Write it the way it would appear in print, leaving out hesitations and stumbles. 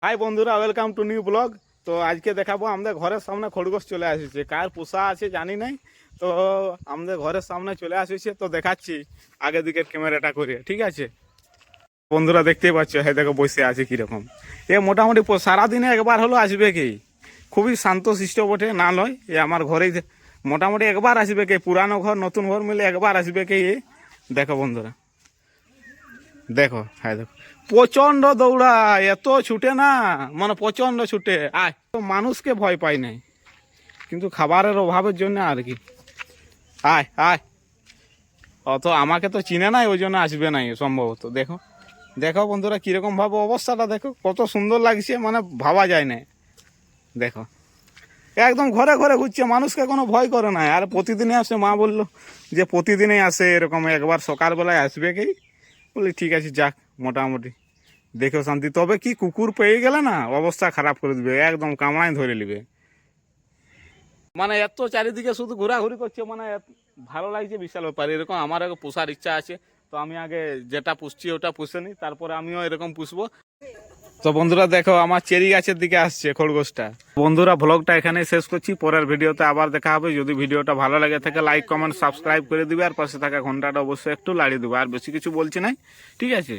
High বন্ধুরা, welcome to new blog. তো আজকে দেখাবো আমাদের ঘরের সামনে খরগোশ চলে আসছে। কার পোষা আছে জানি নাই, তো আমাদের ঘরের সামনে চলে আসছে। তো দেখাচ্ছি আগের দিকের ক্যামেরাটা করে, ঠিক আছে বন্ধুরা? দেখতেই পাচ্ছ, হ্যাঁ দেখো বসে আছে কিরকম। এ মোটামুটি সারাদিনে একবার হলো আসবে কি, খুবই শান্ত শিষ্ট বটে, না নয় এ আমার ঘরেই মোটামুটি একবার আসবে কে, পুরানো ঘর নতুন ঘর মিলে একবার আসবে কে। দেখো বন্ধুরা, দেখো, হ্যাঁ দেখো, প্রচন্ড দৌড়ায়, এত ছুটে না, মানে প্রচন্ড ছুটে। আয় তো, মানুষকে ভয় পাই নাই, কিন্তু খাবারের অভাবের জন্য আর কি। আয় আয়, অত আমাকে তো চিনে নাই, ওই জন্য আসবে নাই সম্ভবত। দেখো দেখো বন্ধুরা, কিরকম ভাবে অবস্থাটা দেখো, কত সুন্দর লাগছে, মানে ভাবা যায় না। দেখো একদম ঘরে ঘরে ঘুরছে, মানুষকে কোনো ভয় করে না। আর প্রতিদিনই আসে, মা বললো যে প্রতিদিনই আসে এরকম, একবার সকালবেলায় আসবে কি। বলি ঠিক আছে, যাক মোটামুটি দেখেও শান্তি। তবে কি, কুকুর পেয়ে গেলে না অবস্থা খারাপ করে দিবে, একদম কামড়ায় ধরে নিবে। মানে এত চারিদিকে শুধু ঘোরাঘুরি করছে, মানে ভালো লাগছে, বিশাল ব্যাপার। এরকম আমার আগে পোষার ইচ্ছা আছে, তো আমি আগে যেটা পুষছি ওটা পুষে নিই, তারপরে আমিও এরকম পুষবো। তো বন্ধুরা দেখো, আমার চেরি গাছের দিকে আসছে খরগোশটা। বন্ধুরা ব্লগটা এখানে শেষ করছি, পরের ভিডিওতে আবার দেখা হবে। যদি ভিডিওটা ভালো লাগে থাকে, লাইক কমেন্ট সাবস্ক্রাইব করে দিবে, আর পাশে থাকা ঘন্টাটা অবশ্যই একটু লাড়িয়ে দেবে। আর বেশি কিছু বলছি নাই, ঠিক আছে।